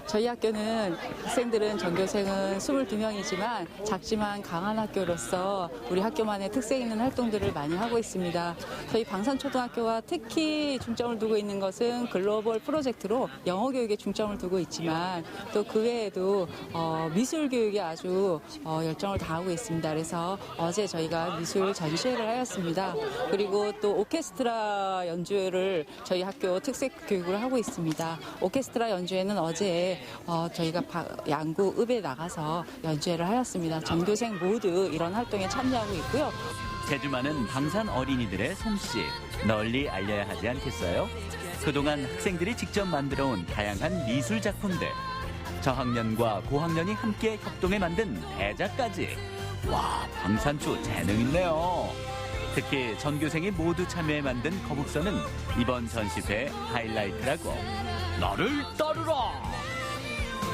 저희 학교는 학생들은 전교생은 22명이지만 작지만 강한 학교로서 우리 학교만의 특색 있는 활동들을 많이 하고 있습니다. 저희 방산초등학교가 특히 중점을 두고 있는 것은 글로벌 프로젝트로 영어 교육에 중점을 두고 있지만 또 그 외에도 미술 교육에 아주 열정을 다하고 있습니다. 그래서 어제 저희가 미술 전시회를 하였습니다. 그리고 또 오케스트라 연주회를 저희 학교 특색 교육을 하고 있습니다. 오케스트라 연주회는 어제 저희가 양구 읍에 나가서 연주회를 하였습니다. 전교생 모두 이런 활동에 참여하고 있고요. 재주 많은 방산 어린이들의 솜씨 널리 알려야 하지 않겠어요? 그동안 학생들이 직접 만들어온 다양한 미술 작품들, 저학년과 고학년이 함께 협동해 만든 대작까지. 와, 방산초 재능 있네요. 특히 전교생이 모두 참여해 만든 거북선은 이번 전시회 하이라이트라고. 나를 따르라!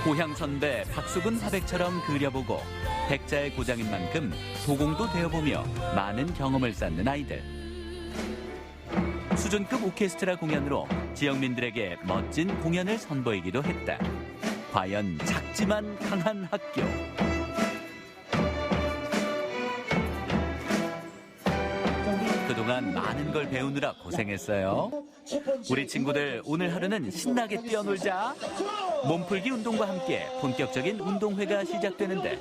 고향 선배 박수근 화백처럼 그려보고 백자의 고장인 만큼 도공도 되어보며 많은 경험을 쌓는 아이들. 수준급 오케스트라 공연으로 지역민들에게 멋진 공연을 선보이기도 했다. 과연 작지만 강한 학교. 그동안 많은 걸 배우느라 고생했어요. 우리 친구들 오늘 하루는 신나게 뛰어놀자. 몸풀기 운동과 함께 본격적인 운동회가 시작되는데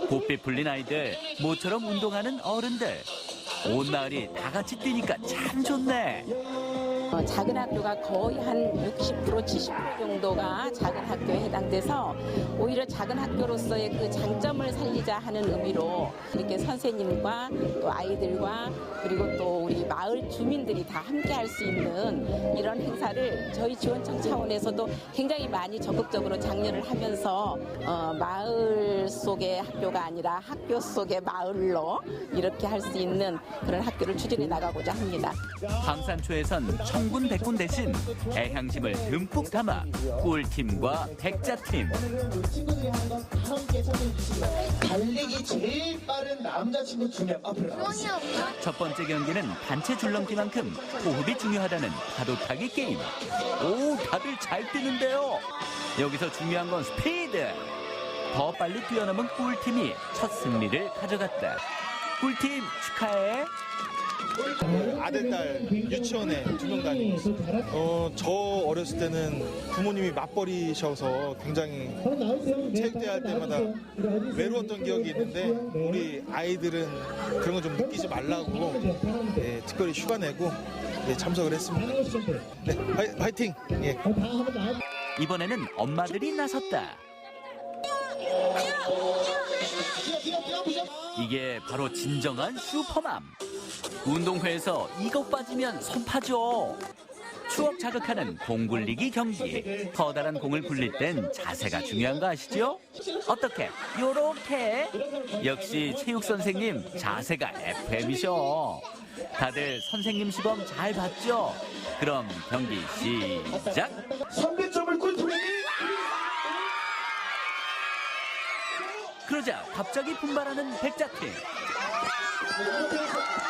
곱비 풀린 아이들, 모처럼 운동하는 어른들. 온 마을이 다 같이 뛰니까 참 좋네. 작은 학교가 거의 한 60%, 70% 정도가 작은 학교에 해당돼서 오히려 작은 학교로서의 그 장점을 살리자 하는 의미로 이렇게 선생님과 또 아이들과 그리고 또 우리 마을 주민들이 다 함께 할 수 있는 이런 행사를 저희 지원청 차원에서도 굉장히 많이 적극적으로 장려를 하면서 마을 속의 학교가 아니라 학교 속의 마을로 이렇게 할 수 있는 그런 학교를 추진해 나가고자 합니다. 방산초에선 천군 백군 대신 애향심을 듬뿍 담아 꿀팀과 백자팀. 달리기 제일 빠른 남자친구 2명 앞으로 나왔어요. 첫 번째 경기는 단체 줄넘기만큼 호흡이 중요하다는 파도타기 게임. 오, 다들 잘 뛰는데요. 여기서 중요한 건 스피드. 더 빨리 뛰어넘은 꿀팀이 첫 승리를 가져갔다. 꿀팀 축하해. 아들, 딸 유치원에 2명 다니고 있어요. 저 어렸을 때는 부모님이 맞벌이셔서 굉장히 체육대회 할 때마다 외로웠던 기억이 있는데 우리 아이들은 그런 거 좀 느끼지 말라고 특별히 휴가 내고 참석을 했습니다. 네, 화이팅! 예. 이번에는 엄마들이 나섰다. 이게 바로 진정한 슈퍼맘. 운동회에서 이것 빠지면 손파죠. 추억 자극하는 공 굴리기 경기. 커다란 공을 굴릴 땐 자세가 중요한 거 아시죠? 어떻게? 요렇게? 역시 체육 선생님 자세가 FM이셔. 다들 선생님 시범 잘 봤죠? 그럼 경기 시작! 선배점을 꿀팁이 그러자 갑자기 분발하는 백자팀.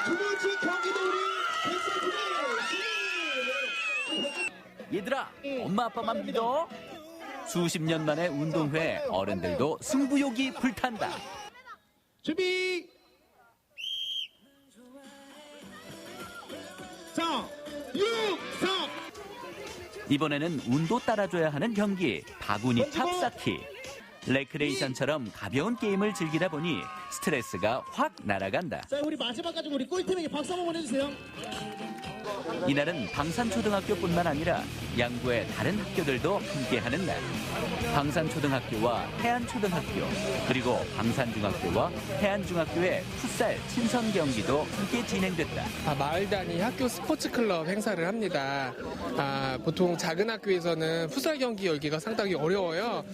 두 번째 경기도 우리 얘들아, 엄마 아빠만 믿어. 수십 년 만의 운동회 어른들도 승부욕이 불탄다. 준비. 자, 6, 4. 이번에는 운도 따라줘야 하는 경기, 바구니 탑 쌓기. 레크레이션처럼 가벼운 게임을 즐기다 보니 스트레스가 확 날아간다. 자, 우리 마지막까지 우리 꿀팀에게 박수 한번 보내주세요. 이날은 방산초등학교뿐만 아니라 양구의 다른 학교들도 함께하는 날. 방산초등학교와 해안초등학교, 그리고 방산중학교와 해안중학교의 풋살 친선 경기도 함께 진행됐다. 마을 단위 학교 스포츠 클럽 행사를 합니다. 보통 작은 학교에서는 풋살 경기 열기가 상당히 어려워요.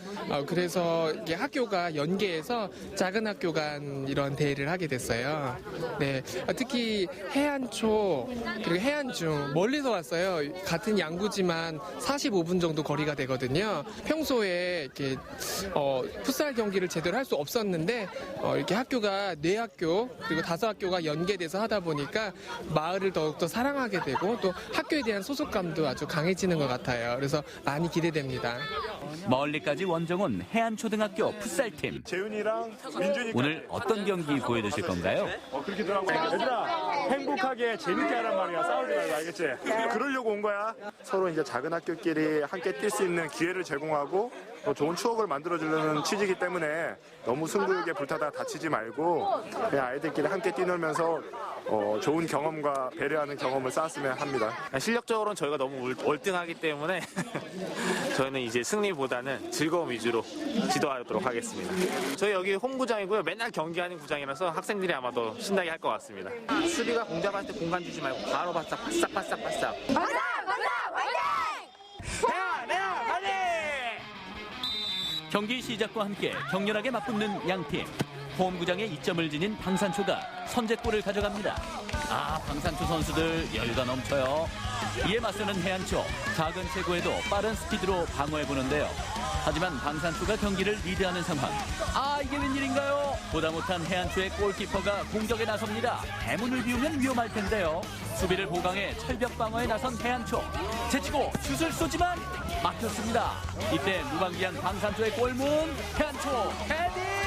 그래서 이게 학교가 연계해서 작은 학교 간 이런 대회를 하게 됐어요. 네, 특히 해안초 그리고 해안중 멀리서 왔어요. 같은 양구지만 45분 정도 거리가 되거든요. 평소에 이렇게 풋살 경기를 제대로 할 수 없었는데 이렇게 학교가 4학교 그리고 5학교가 연계돼서 하다 보니까 마을을 더욱더 사랑하게 되고 또 학교에 대한 소속감도 아주 강해지는 것 같아요. 그래서 많이 기대됩니다. 멀리까지 원정 온 해안초등학교 풋살팀. 재윤이랑 민준이 오늘 어떤 경기 보여주실 건가요? 그렇게 더라고. 얘들아, 행복하게 재밌게 하란 말이야. 싸우지 말고, 알겠지? 그러려고 온 거야. 서로 이제 작은 학교끼리 함께 뛸 수 있는 기회를 제공하고 또 좋은 추억을 만들어주려는 취지이기 때문에 너무 승부욕에 불타다 다치지 말고 그냥 아이들끼리 함께 뛰놀면서 좋은 경험과 배려하는 경험을 쌓았으면 합니다. 실력적으로는 저희가 너무 월등하기 때문에 저희는 이제 승리보다는 즐거움 위주로 지도하도록 하겠습니다. 저희 여기 홈구장이고요. 맨날 경기하는 구장이라서 학생들이 아마 더 신나게 할 것 같습니다. 수비가 공잡할 때 공간 주지 말고 바로 바싹. 경기 시작과 함께 격렬하게 맞붙는 양팀. 홈구장에 2점을 지닌 방산초가 선제골을 가져갑니다. 방산초 선수들 열과 넘쳐요. 이에 맞서는 해안초. 작은 체구에도 빠른 스피드로 방어해보는데요. 하지만 방산초가 경기를 리드하는 상황. 이게 웬일인가요? 보다 못한 해안초의 골키퍼가 공격에 나섭니다. 대문을 비우면 위험할 텐데요. 수비를 보강해 철벽 방어에 나선 해안초. 제치고 슛을 쏘지만 막혔습니다. 이때 무방비한 방산초의 골문. 해안초 헤딩!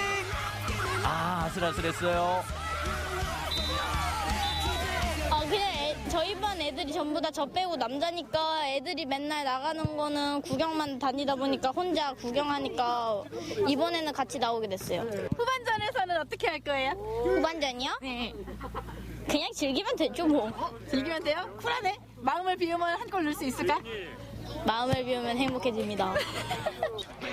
아슬아슬했어요. 그냥 저희 반 애들이 전부 다 저 빼고 남자니까 애들이 맨날 나가는 거는 구경만 다니다 보니까 혼자 구경하니까 이번에는 같이 나오게 됐어요. 후반전에서는 어떻게 할 거예요? 후반전이요? 네. 그냥 즐기면 되죠 뭐. 즐기면 돼요? 쿨하네. 마음을 비우면 한 골 넣을 수 있을까? 마음을 비우면 행복해집니다.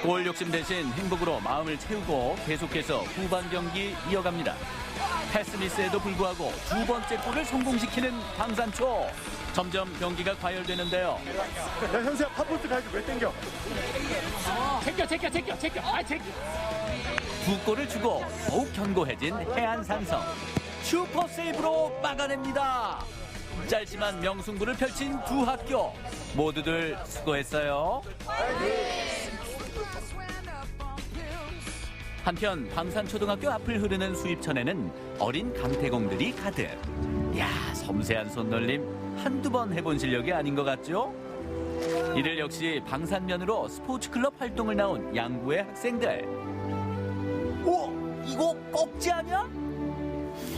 골 욕심 대신 행복으로 마음을 채우고 계속해서 후반 경기 이어갑니다. 패스미스에도 불구하고 두 번째 골을 성공시키는 방산초. 점점 경기가 과열되는데요. 야, 현수야, 팝포트 가야지. 왜 땡겨? 제껴. 두 골을 주고 더욱 견고해진 해안산성. 슈퍼 세이브로 막아냅니다. 짧지만 명승부를 펼친 두 학교. 모두들 수고했어요. 한편 방산초등학교 앞을 흐르는 수입천에는 어린 감태공들이 가득. 섬세한 손놀림 한두 번 해본 실력이 아닌 것 같죠? 이들 역시 방산면으로 스포츠클럽 활동을 나온 양구의 학생들. 이거 꼭지 아니야?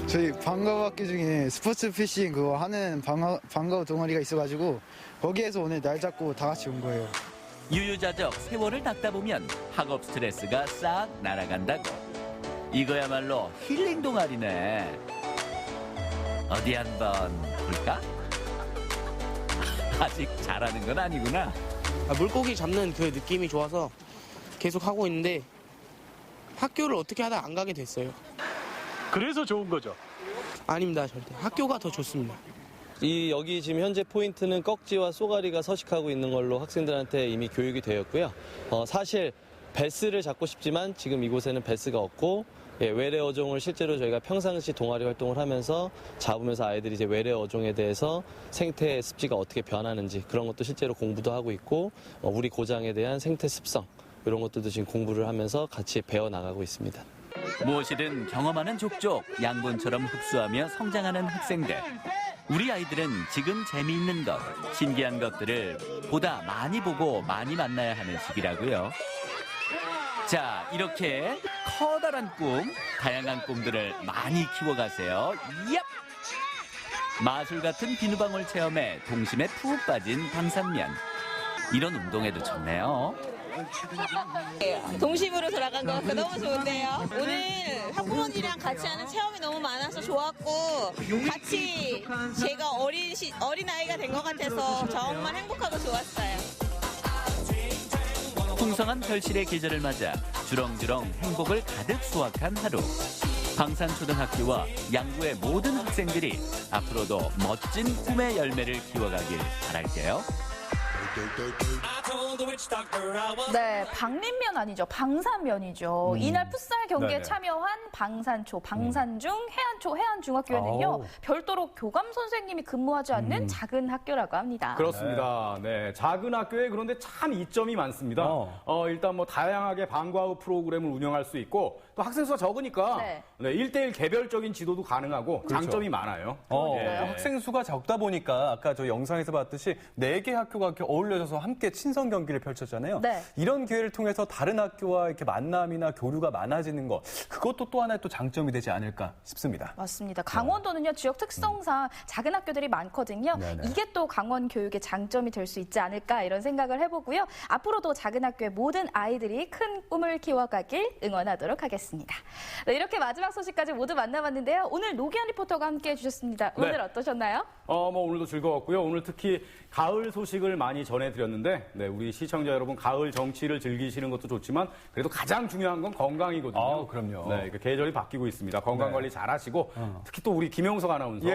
저희 방과후 학교 중에 스포츠 피싱 그거 하는 방과후 동아리가 있어가지고 거기에서 오늘 날 잡고 다 같이 온 거예요. 유유자적 세월을 닦다 보면 학업 스트레스가 싹 날아간다고. 이거야말로 힐링 동아리네. 어디 한번 볼까? 아직 잘하는 건 아니구나. 물고기 잡는 그 느낌이 좋아서 계속 하고 있는데 학교를 어떻게 하다 안 가게 됐어요. 그래서 좋은 거죠? 아닙니다, 절대. 학교가 더 좋습니다. 여기 지금 현재 포인트는 꺽지와 쏘가리가 서식하고 있는 걸로 학생들한테 이미 교육이 되었고요. 사실 베스를 잡고 싶지만 지금 이곳에는 베스가 없고 외래 어종을 실제로 저희가 평상시 동아리 활동을 하면서 잡으면서 아이들이 이제 외래 어종에 대해서 생태 습지가 어떻게 변하는지 그런 것도 실제로 공부도 하고 있고 우리 고장에 대한 생태 습성 이런 것들도 지금 공부를 하면서 같이 배워 나가고 있습니다. 무엇이든 경험하는 족족 양분처럼 흡수하며 성장하는 학생들. 우리 아이들은 지금 재미있는 것, 신기한 것들을 보다 많이 보고 많이 만나야 하는 시기라고요. 자, 이렇게 커다란 꿈, 다양한 꿈들을 많이 키워가세요. 얍! 마술 같은 비누방울 체험에 동심에 푹 빠진 방산면. 이런 운동에도 좋네요. 동심으로 돌아간 것 같고 너무 좋은데요. 오늘 학부모님이랑 같이 하는 체험이 너무 많아서 좋았고 같이 제가 어린 아이가 된 것 같아서 정말 행복하고 좋았어요. 풍성한 별실의 계절을 맞아 주렁주렁 행복을 가득 수확한 하루. 방산초등학교와 양구의 모든 학생들이 앞으로도 멋진 꿈의 열매를 키워가길 바랄게요. 네, 방림면 아니죠. 방산면이죠. 이날 풋살 경기에 네네. 참여한 방산초, 방산중, 해안초, 해안중학교에는요. 별도로 교감 선생님이 근무하지 않는 작은 학교라고 합니다. 그렇습니다. 네, 작은 학교에 그런데 참 이점이 많습니다. 일단 뭐 다양하게 방과 후 프로그램을 운영할 수 있고 또 학생 수가 적으니까 네. 1대1 개별적인 지도도 가능하고 그렇죠. 장점이 많아요. 학생 수가 적다 보니까 아까 저 영상에서 봤듯이 4개 학교가 이렇게 어울려져서 함께 친선 경기를 펼쳤잖아요. 네. 이런 기회를 통해서 다른 학교와 이렇게 만남이나 교류가 많아지는 것, 그것도 또 하나의 또 장점이 되지 않을까 싶습니다. 맞습니다. 강원도는요, 지역 특성상 작은 학교들이 많거든요. 네네. 이게 또 강원 교육의 장점이 될 수 있지 않을까 이런 생각을 해보고요. 앞으로도 작은 학교의 모든 아이들이 큰 꿈을 키워가길 응원하도록 하겠습니다. 네, 이렇게 마지막 소식까지 모두 만나봤는데요. 오늘 노기한 리포터가 함께해 주셨습니다. 오늘 네. 어떠셨나요? 오늘도 즐거웠고요. 오늘 특히 가을 소식을 많이 전해드렸는데, 우리 시청자 여러분, 가을 정치를 즐기시는 것도 좋지만, 그래도 가장 중요한 건 건강이거든요. 그럼요. 네, 계절이 바뀌고 있습니다. 건강 관리 잘 하시고, 특히 또 우리 김용석 아나운서,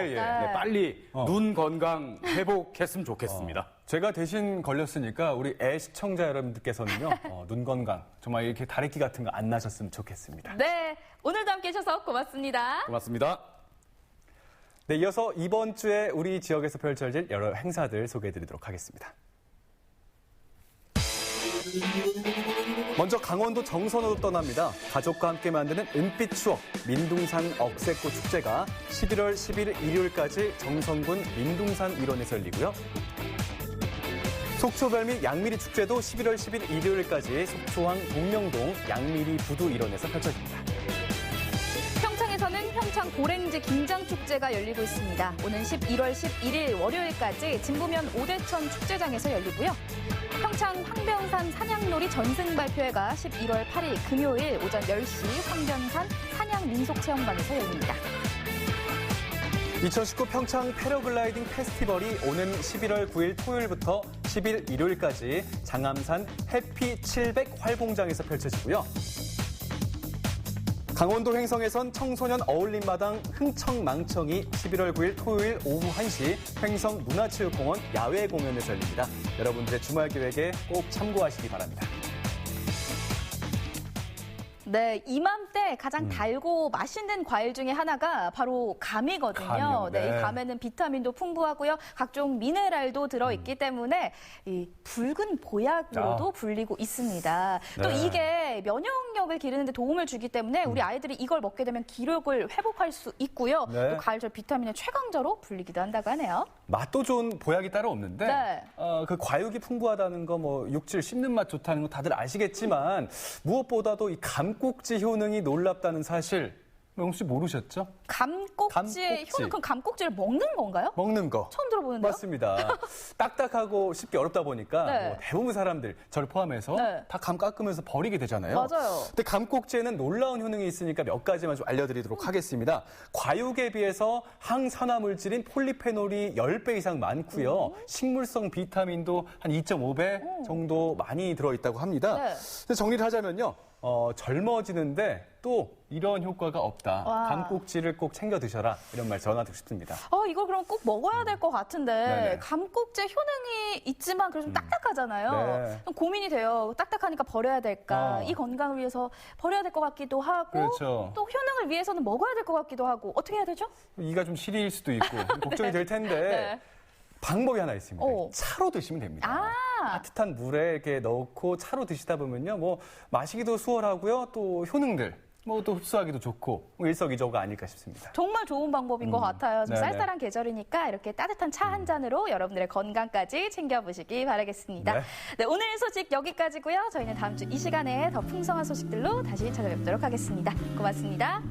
빨리 눈 건강 회복했으면 좋겠습니다. 제가 대신 걸렸으니까 우리 시청자 여러분들께서는요, 눈 건강, 정말 이렇게 다래끼 같은 거 안 나셨으면 좋겠습니다. 네, 오늘도 함께해 주셔서 고맙습니다. 고맙습니다. 네, 이어서 이번 주에 우리 지역에서 펼쳐질 여러 행사들 소개해드리도록 하겠습니다. 먼저 강원도 정선호로 떠납니다. 가족과 함께 만드는 은빛 추억 민둥산 억새꽃 축제가 11월 11일 일요일까지 정선군 민둥산 일원에서 열리고요. 속초별미 양미리 축제도 11월 10일 일요일까지 속초항 동명동 양미리 부두 일원에서 펼쳐집니다. 평창에서는 평창 고랭지 김장축제가 열리고 있습니다. 오는 11월 11일 월요일까지 진부면 오대천 축제장에서 열리고요. 평창 황변산 산양놀이 전승 발표회가 11월 8일 금요일 오전 10시 황변산 산양민속체험관에서 열립니다. 2019 평창 패러글라이딩 페스티벌이 오는 11월 9일 토요일부터 10일 일요일까지 장암산 해피 700 활공장에서 펼쳐지고요. 강원도 횡성에선 청소년 어울림마당 흥청망청이 11월 9일 토요일 오후 1시 횡성 문화체육공원 야외 공연에서 열립니다. 여러분들의 주말 계획에 꼭 참고하시기 바랍니다. 네, 이맘때 가장 달고 맛있는 과일 중에 하나가 바로 감이거든요. 감이요, 네. 이 감에는 비타민도 풍부하고요. 각종 미네랄도 들어있기 때문에 이 붉은 보약으로도 불리고 있습니다. 또 네. 이게 면역력을 기르는 데 도움을 주기 때문에 우리 아이들이 이걸 먹게 되면 기력을 회복할 수 있고요. 네. 또 가을철 비타민의 최강자로 불리기도 한다고 하네요. 맛도 좋은 보약이 따로 없는데 네. 그 과육이 풍부하다는 거, 뭐 육질 씹는 맛 좋다는 거 다들 아시겠지만 무엇보다도 이 감꼭지 효능이 놀랍다는 사실 영수 씨 모르셨죠? 감꼭지의 효능, 그럼 감꼭지를 먹는 건가요? 먹는 거. 처음 들어보는데요? 맞습니다. 딱딱하고 씹기 어렵다 보니까 네. 뭐 대부분 사람들, 저를 포함해서 네. 다 감 깎으면서 버리게 되잖아요. 맞아요. 근데 감꼭지에는 놀라운 효능이 있으니까 몇 가지만 좀 알려드리도록 하겠습니다. 과육에 비해서 항산화 물질인 폴리페놀이 10배 이상 많고요. 식물성 비타민도 한 2.5배 정도 많이 들어있다고 합니다. 네. 근데 정리를 하자면요. 젊어지는데 또 이런 효과가 없다. 와. 감꼭지를 꼭 챙겨 드셔라. 이런 말 전하고 싶습니다. 이거 그럼 꼭 먹어야 될 것 같은데 네네. 감꼭지 효능이 있지만 그래도 좀 딱딱하잖아요. 네. 좀 고민이 돼요. 딱딱하니까 버려야 될까? 이 건강을 위해서 버려야 될 것 같기도 하고 그렇죠. 또 효능을 위해서는 먹어야 될 것 같기도 하고 어떻게 해야 되죠? 이가 좀 시릴 수도 있고 걱정이 될 텐데 네. 방법이 하나 있습니다. 차로 드시면 됩니다. 따뜻한 물에 이렇게 넣고 차로 드시다 보면요, 뭐 마시기도 수월하고요, 또 효능들. 뭐 또 흡수하기도 좋고 일석이조가 아닐까 싶습니다. 정말 좋은 방법인 것 같아요. 좀 네네. 쌀쌀한 계절이니까 이렇게 따뜻한 차 한 잔으로 여러분들의 건강까지 챙겨보시기 바라겠습니다. 네. 네, 오늘 소식 여기까지고요. 저희는 다음 주 이 시간에 더 풍성한 소식들로 다시 찾아뵙도록 하겠습니다. 고맙습니다.